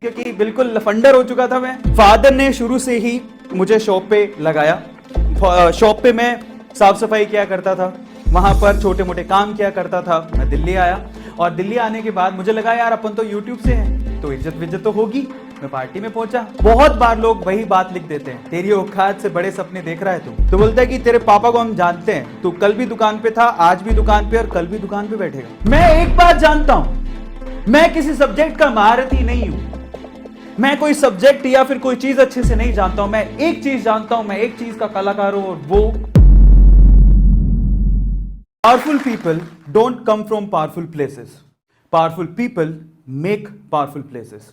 क्योंकि बिल्कुल लफंडर हो चुका था मैं। फादर ने शुरू से ही मुझे शॉप पे लगाया। शॉप पे मैं साफ सफाई किया करता था, वहां पर छोटे मोटे काम किया करता था। मैं दिल्ली आया और दिल्ली आने के बाद मुझे लगा यार अपन तो यूट्यूब से हैं तो इज्जत विज्जत तो होगी। मैं पार्टी में पहुंचा। बहुत बार लोग वही बात लिख देते हैं, तेरी औकात से बड़े सपने देख रहा है तू। तो बोलता है कि तेरे पापा को हम जानते हैं, तू कल भी दुकान पे था, आज भी दुकान पे और कल भी दुकान पे बैठेगा। मैं एक बात जानता हूं, मैं किसी सब्जेक्ट का महारथी नहीं हूं। मैं कोई सब्जेक्ट या फिर कोई चीज अच्छे से नहीं जानता हूं। मैं एक चीज जानता हूं, मैं एक चीज का कलाकार हूं, और वो powerful people don't come from powerful places. Powerful people make powerful places.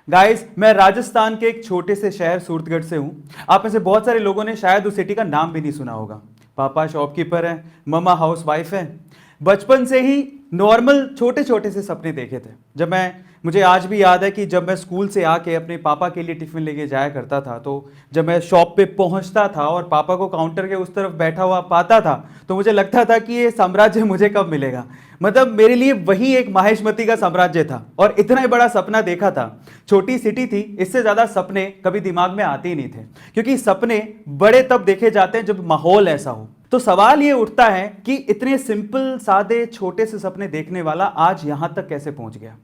Guys, मैं राजस्थान के एक छोटे से शहर सूरतगढ़ से हूं। आप में से बहुत सारे लोगों ने शायद उस सिटी का नाम भी नहीं सुना होगा। पापा शॉपकीपर हैं, मम्मा हाउस वाइफ है। बचपन से ही नॉर्मल छोटे छोटे से सपने देखे थे। मुझे आज भी याद है कि जब मैं स्कूल से आके अपने पापा के लिए टिफिन लेके जाया करता था, तो जब मैं शॉप पे पहुंचता था और पापा को काउंटर के उस तरफ बैठा हुआ पाता था, तो मुझे लगता था कि ये साम्राज्य मुझे कब मिलेगा। मतलब मेरे लिए वही एक माहेशमती का साम्राज्य था और इतना ही बड़ा सपना देखा था। छोटी सिटी थी, इससे ज्यादा सपने कभी दिमाग में आते ही नहीं थे, क्योंकि सपने बड़े तब देखे जाते हैं जब माहौल ऐसा हो। तो सवाल ये उठता है कि इतने सिंपल सादे छोटे से सपने देखने वाला आज यहां तक कैसे पहुंच गया।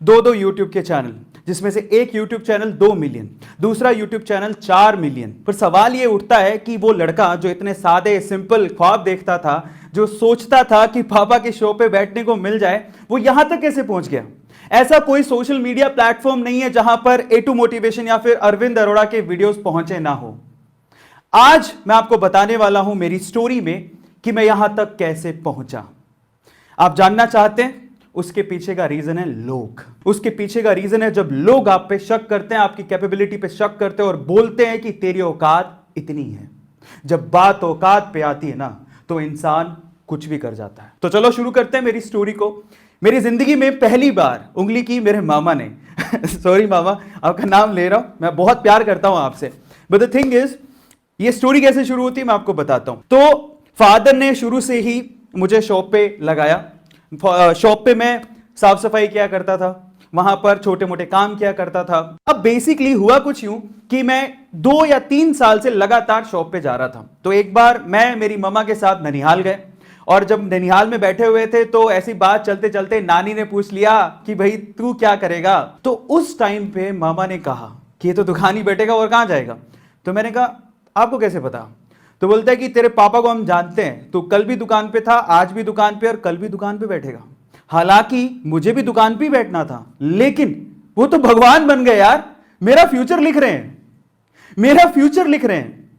दो यूट्यूब के चैनल, जिसमें से एक यूट्यूब चैनल 2 मिलियन, दूसरा यूट्यूब चैनल 4 मिलियन। पर सवाल यह उठता है कि वो लड़का जो इतने सादे सिंपल ख्वाब देखता था, जो सोचता था कि पापा के शो पे बैठने को मिल जाए, वो यहां तक कैसे पहुंच गया। ऐसा कोई सोशल मीडिया प्लेटफॉर्म नहीं है जहां पर A2 मोटिवेशन या फिर अरविंद अरोड़ा के वीडियोस पहुंचे ना हो। आज मैं आपको बताने वाला हूं मेरी स्टोरी में कि मैं यहां तक कैसे पहुंचा। आप जानना चाहते हैं? उसके पीछे का रीजन है लोग। उसके पीछे का रीजन है जब लोग आप पे शक करते हैं, आपकी कैपेबिलिटी पे शक करते हैं और बोलते हैं कि तेरी औकात इतनी है। जब बात औकात पे आती है ना, तो इंसान कुछ भी कर जाता है। तो चलो शुरू करते हैं मेरी स्टोरी को। मेरी जिंदगी में पहली बार उंगली की मेरे मामा ने सॉरी मामा, आपका नाम ले रहा हूं, मैं बहुत प्यार करता हूं आपसे। बट द थिंग इज, ये स्टोरी कैसे शुरू होती है मैं आपको बताता हूं। तो फादर ने शुरू से ही मुझे शॉप पे लगाया। शॉप पे मैं साफ सफाई किया करता था, वहां पर छोटे मोटे काम किया करता था। अब बेसिकली हुआ कुछ यूं कि मैं 2 या 3 साल से लगातार शॉप पे जा रहा था। तो एक बार मैं मेरी मम्मा के साथ ननिहाल गए, और जब ननिहाल में बैठे हुए थे तो ऐसी बात चलते चलते नानी ने पूछ लिया कि भाई तू क्या करेगा। तो उस टाइम पे मामा ने कहा कि ये तो दुकान ही बैठेगा और कहां जाएगा। तो मैंने कहा आपको कैसे पता। तो बोलता है कि तेरे पापा को हम जानते हैं, तू कल भी दुकान पे था, आज भी दुकान पे और कल भी दुकान पे बैठेगा। हालांकि मुझे भी दुकान पे ही बैठना था, लेकिन वो तो भगवान बन गए यार, मेरा फ्यूचर लिख रहे हैं, मेरा फ्यूचर लिख रहे हैं।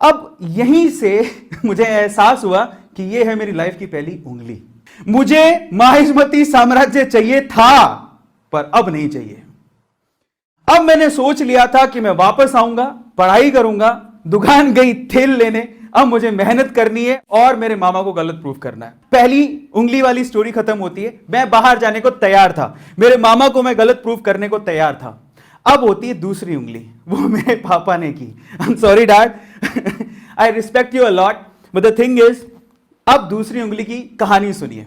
अब यहीं से मुझे एहसास हुआ कि ये है मेरी लाइफ की पहली उंगली। मुझे माहिष्मती साम्राज्य चाहिए था, पर अब नहीं चाहिए। अब मैंने सोच लिया था कि मैं वापस आऊंगा, पढ़ाई करूंगा, दुकान गई तेल लेने, अब मुझे मेहनत करनी है और मेरे मामा को गलत प्रूफ करना है। पहली उंगली वाली स्टोरी खत्म होती है। मैं बाहर जाने को तैयार था, मेरे मामा को मैं गलत प्रूफ करने को तैयार था। अब होती है दूसरी उंगली, वो मेरे पापा ने की। I am sorry dad, I respect you a lot, but the thing is, अब दूसरी उंगली की कहानी सुनिए।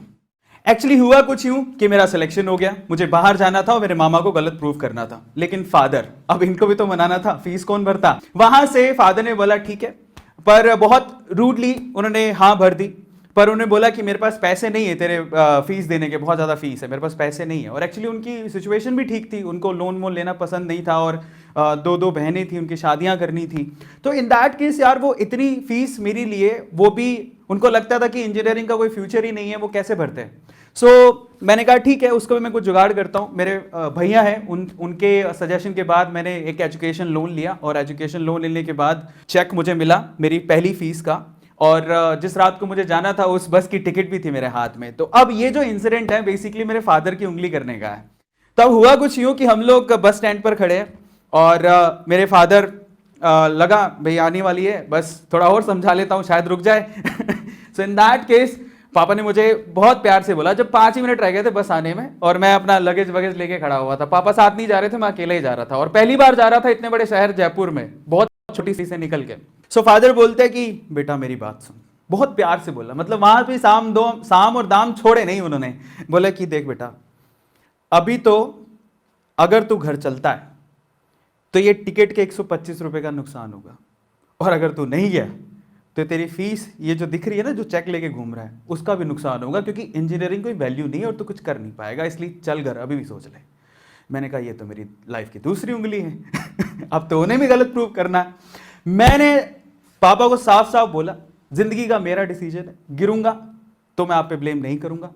एक्चुअली हुआ कुछ यूं कि मेरा सिलेक्शन हो गया, मुझे बाहर जाना था और मेरे मामा को गलत प्रूफ करना था। लेकिन फादर, अब इनको भी तो मनाना था, फीस कौन भरता। वहां से फादर ने बोला ठीक है, पर बहुत रूडली उन्होंने हाँ भर दी। पर उन्होंने बोला कि मेरे पास पैसे नहीं है तेरे फीस देने के, बहुत ज़्यादा फीस है, मेरे पास पैसे नहीं है। और एक्चुअली उनकी सिचुएशन भी ठीक थी, उनको लोन वोन लेना पसंद नहीं था और 2 बहनें थी, उनकी शादियां करनी थी। तो इन दैट केस यार वो इतनी फीस मेरे लिए, वो भी उनको लगता था कि इंजीनियरिंग का कोई फ्यूचर ही नहीं है, वो कैसे भरते हैं। सो मैंने कहा ठीक है, उसको भी मैं कुछ जुगाड़ करता हूँ। मेरे भैया हैं, उनके सजेशन के बाद मैंने एक एजुकेशन लोन लिया, और एजुकेशन लोन लेने के बाद चेक मुझे मिला मेरी पहली फीस का, और जिस रात को मुझे जाना था उस बस की टिकट भी थी मेरे हाथ में। तो अब ये जो इंसिडेंट है बेसिकली मेरे फादर की उंगली करने का है। तब हुआ कुछ यूं कि हम लोग बस स्टैंड पर खड़े हैं और मेरे फादर लगा भाई आने वाली है बस, थोड़ा और समझा लेता हूँ शायद रुक जाए। सो इन दैट केस पापा ने मुझे बहुत प्यार से बोला, जब 5 ही मिनट रह गए थे बस आने में, और मैं अपना लगेज वगेज लेके खड़ा हुआ था। पापा साथ नहीं जा रहे थे, मैं अकेले ही जा रहा था, और पहली बार जा रहा था इतने बड़े शहर जयपुर में, बहुत छोटी सी से निकल के। सो फादर बोलते कि बेटा मेरी बात सुन, बहुत प्यार से बोला, मतलब वहां पे साम और दाम छोड़े नहीं उन्होंने। बोले कि देख बेटा, अभी तो अगर तू घर चलता है तो ये टिकट के 125 रुपए का नुकसान होगा, और अगर तू नहीं गया तो तेरी फीस ये जो दिख रही है ना, जो चेक लेके घूम रहा है, उसका भी नुकसान होगा, क्योंकि इंजीनियरिंग कोई वैल्यू नहीं है और तू कुछ कर नहीं पाएगा, इसलिए चल घर, अभी भी सोच ले। मैंने कहा ये तो मेरी लाइफ की दूसरी उंगली है अब तो उन्हें भी गलत प्रूव करना है। मैंने पापा को साफ साफ बोला, जिंदगी का मेरा डिसीजन है, गिरूंगा तो मैं आप पे ब्लेम नहीं करूंगा,